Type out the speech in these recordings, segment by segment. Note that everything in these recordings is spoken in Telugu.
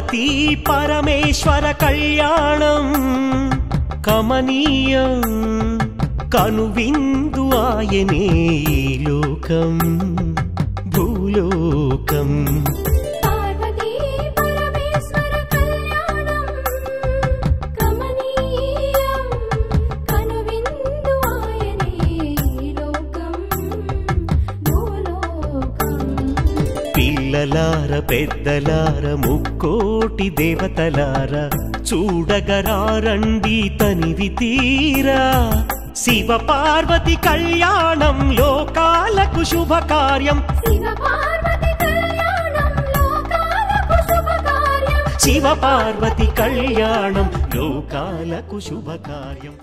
పార్వతీ పరమేశ్వర కళ్యాణం కమనీయం కనువిందు ఆయనే లోకం భూలోకం పిల్లలార పెద్దలార ముక్కోటి దేవతలార చూడగరారండి తనివి తీరా శివ పార్వతి కళ్యాణం లోకాలకు శుభకార్యం శివ పార్వతి కళ్యాణం లోకాలకు శుభకార్యం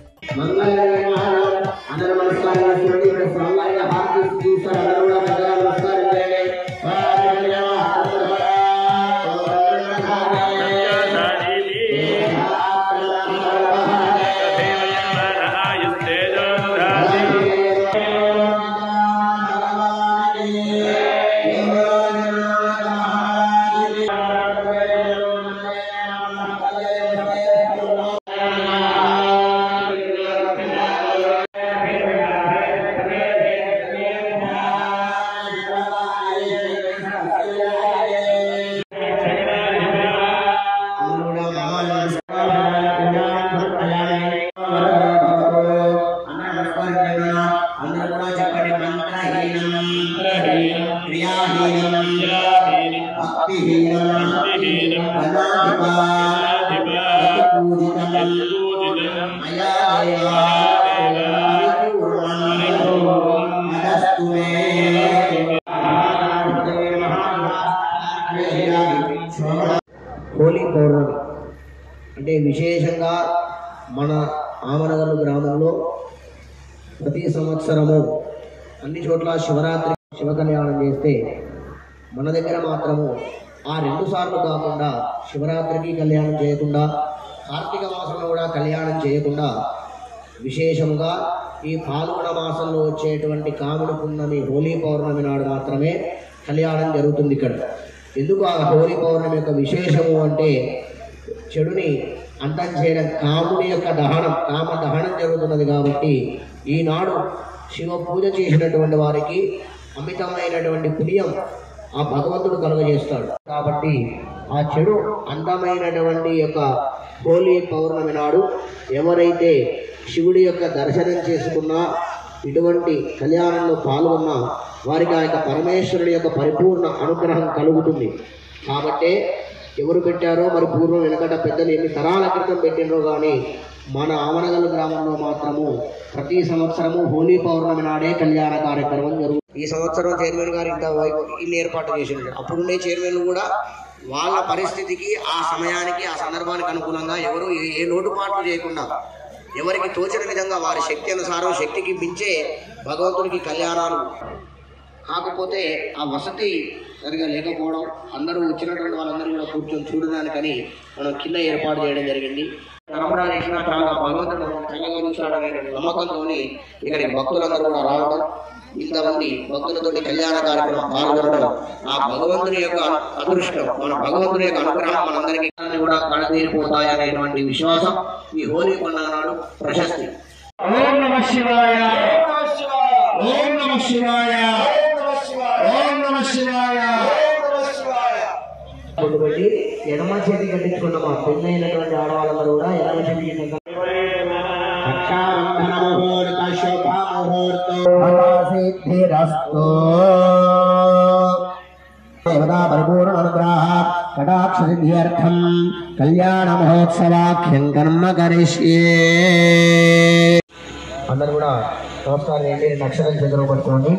హోలీ పౌర్ణమి అంటే విశేషంగా మన ఆమనగల్లు గ్రామంలో ప్రతి సంవత్సరము అన్ని చోట్ల శివరాత్రి శివ కళ్యాణం చేస్తే మన దగ్గర మాత్రము ఆ 2 సార్లు కాకుండా శివరాత్రికి కళ్యాణం చేయకుండా కార్తీక మాసంలో కూడా కళ్యాణం చేయకుండా విశేషంగా ఈ ఫాల్గుణ మాసంలో వచ్చేటువంటి కాముడు పున్నమి హోలీ పౌర్ణమి నాడు మాత్రమే కళ్యాణం జరుగుతుంది ఇక్కడ. ఎందుకు ఆ హోలీ పౌర్ణమి యొక్క విశేషము అంటే చెడుని అంతం చేయడం, కాముడి యొక్క దహనం, కామ దహనం జరుగుతున్నది కాబట్టి ఈనాడు శివ పూజ చేసినటువంటి వారికి అమితమైనటువంటి పుణ్యం ఆ భగవంతుడు కలుగజేస్తాడు. కాబట్టి ఆ చెడు అందమైనటువంటి యొక్క హోలీ పౌర్ణమి నాడు ఎవరైతే శివుడి యొక్క దర్శనం చేసుకున్నా, ఇటువంటి కళ్యాణంలో పాల్గొన్నా వారికి ఆ యొక్క పరమేశ్వరుడి యొక్క పరిపూర్ణ అనుగ్రహం కలుగుతుంది. కాబట్టే ఎవరు పెట్టారో మరి పూర్వం వెనకట పెద్దలు ఎన్ని తరాల క్రితం పెట్టినరో కానీ మన ఆమనగల్లు గ్రామంలో మాత్రము ప్రతి సంవత్సరము హోలీ పౌర్ణమి నాడే కళ్యాణ కార్యక్రమం జరుగుతుంది. ఈ సంవత్సరం చైర్మన్ గారు ఇంత ఇన్ని ఏర్పాటు చేసినారు. అప్పుడుండే చైర్మన్లు కూడా వాళ్ళ పరిస్థితికి, ఆ సమయానికి, ఆ సందర్భానికి అనుకూలంగా ఎవరు ఏ లోటుపాట్లు చేయకుండా ఎవరికి తోచిన విధంగా వారి శక్తి అనుసారం, శక్తికి మించే భగవంతుడికి కళ్యాణాలు. కాకపోతే ఆ వసతి సరిగా లేకపోవడం, అందరూ వచ్చినటువంటి వాళ్ళందరూ కూడా కూర్చొని చూడడానికని మనం కింద ఏర్పాటు చేయడం జరిగింది. తరంబరా చేసిన చాలా భగవంతుడు కళ్యాణించాడనే నమ్మకంతో ఇక్కడికి భక్తులందరూ కూడా రావడం, ఇంతమంది భక్తులతోటి కళ్యాణ కార్యక్రమం పాల్గొనడం ఆ భగవంతుని యొక్క అదృష్టం, మన భగవంతుని యొక్క అనుగ్రహం మనందరికీ కూడా కడతీరిపోతాయనేటువంటి విశ్వాసం ఈ హోలీ పండుగ నాడు ప్రశస్తి. ఓం నమః శివాయ, ఓం నమః శివాయ, ఓం నమః శివాయ. కొట్టుబెట్టి ఎడమ చేతి కట్టించుకున్నామా, పెళ్ళైనటువంటి ఆడవాళ్ళందరూ కూడా ఎడమ చేతి పరిపూర్ణ అనుగ్రహ కటాక్ష సిద్ధ్యర్థం కళ్యాణ మహోత్సవాఖ్యం కర్మ కరిష్యే. అందరూ కూడా నమస్కారం ఏంటి, నక్షత్రం చేతులు పట్టుకోండి.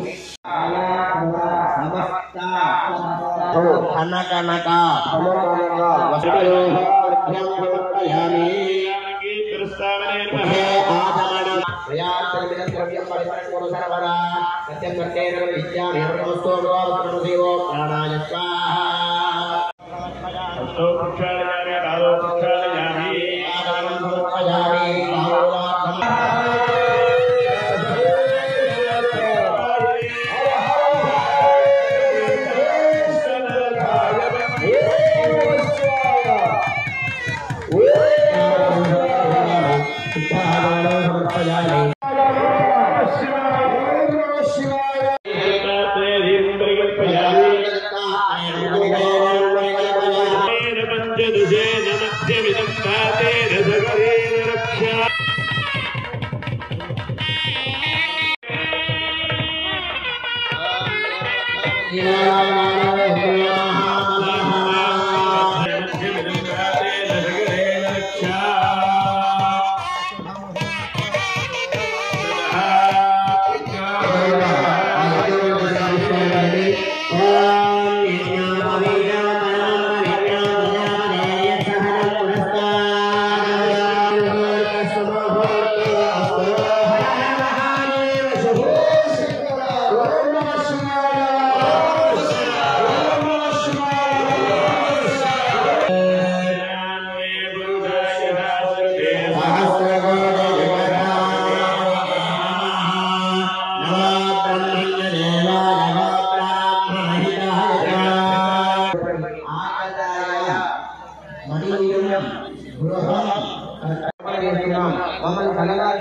మమ్మల్ని కలగాలి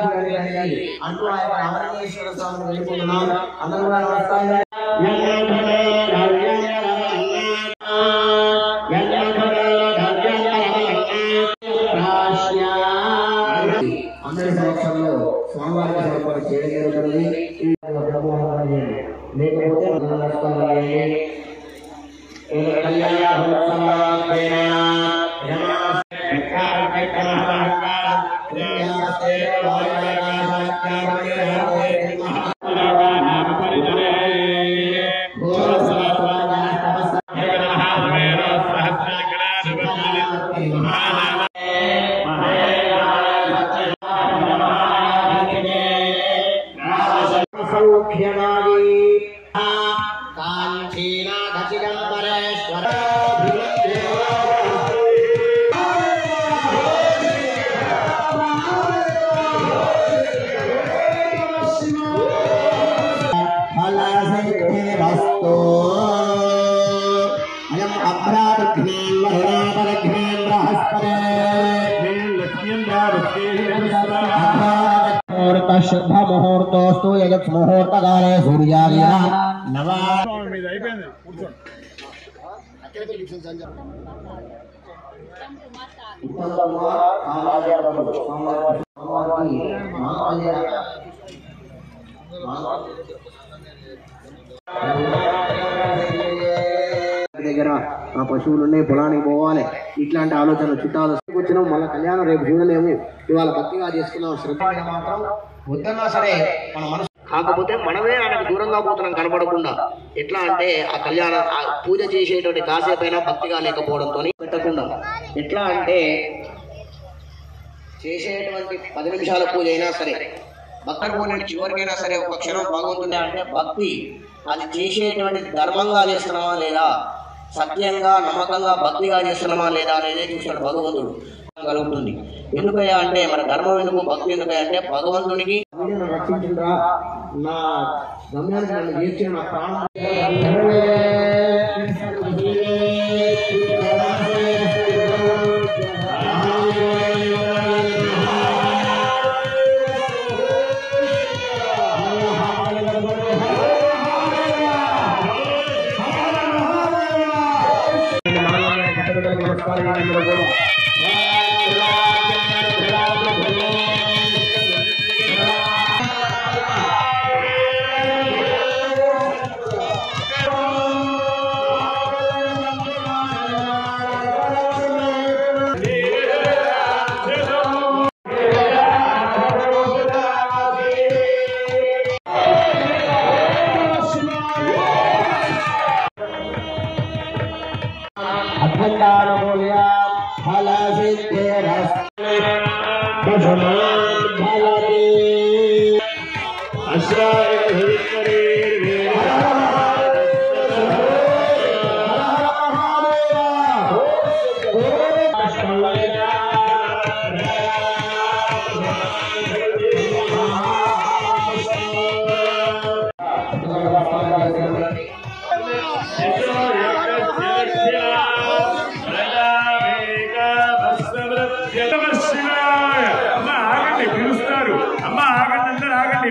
అంటూ ఆ యొక్క అమరేశ్వర స్వామిని వెళ్ళిపోతున్నాం. అందరూ కూడా నమస్కారం. అందరి సమక్షంలో స్వామివారికి సమర్పణ చేయడం జరుగుతుంది. లేకపోతే शुभ मुहूर्तोस्तु यत् मुहूर्तकाले सूर्यादि नवा దగ్గర ఆ పశువులు ఉన్నాయి, పొలానికి పోవాలి, ఇట్లాంటి ఆలోచనలు చుట్టాలు వచ్చినాం. మళ్ళీ కళ్యాణం రేపు చూడలేము, ఇవాళ భక్తిగా చేసుకున్నాం. శ్రద్ధ మాత్రం వద్దన్నా సరే మన మనసు కాకపోతే మనమే ఆయనకు దూరంగా పోతున్నాం కనబడకుండా. ఎట్లా అంటే ఆ కళ్యాణ పూజ చేసేటువంటి కాసేపైనా భక్తిగా లేకపోవడంతో పెట్టకుండా, ఎట్లా అంటే చేసేటువంటి 10 నిమిషాల పూజ అయినా సరే భక్తుడు పోయిన చివరికైనా సరే ఒక క్షణం బాగుంటుంది అంటే భక్తి అది చేసేటువంటి ధర్మంగా చేస్తున్నామా లేదా, సత్యంగా నమ్మకంగా భక్తిగా చేస్తున్నామా లేదా అనేది చూసాడు భగవంతుడు కలుగుతుంది. ఎందుకయ్యా అంటే మన ధర్మం ఎందుకు, భక్తి ఎందుకయ్యా అంటే భగవంతునికి రక్షించురా, నా గమ్యానికి నన్ను చేర్చిన నా ప్రాణం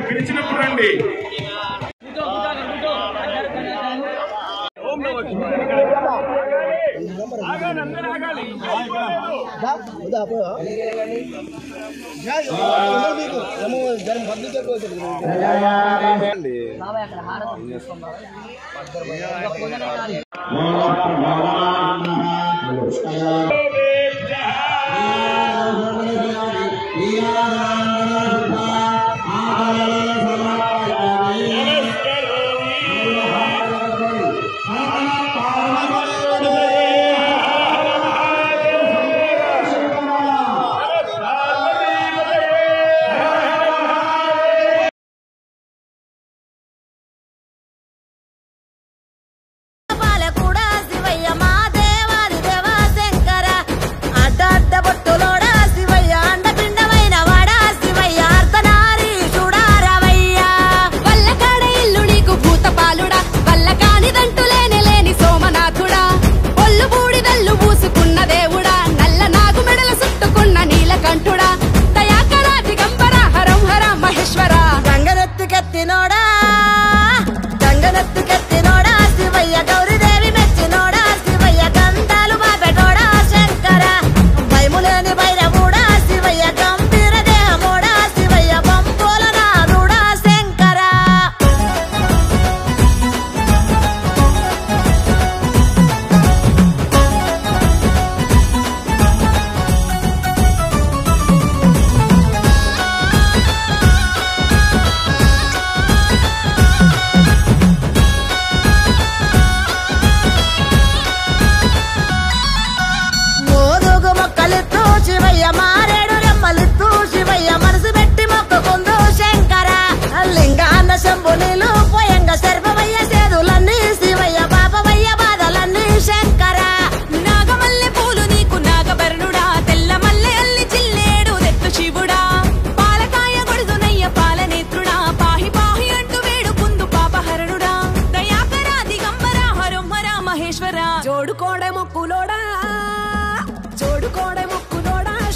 పిలిచినప్పుడు రండి.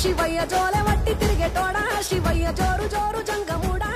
శివయ్య జోలె వట్టి తిరిగేటోడా శివయ్య జోరు జోరు జంగముడా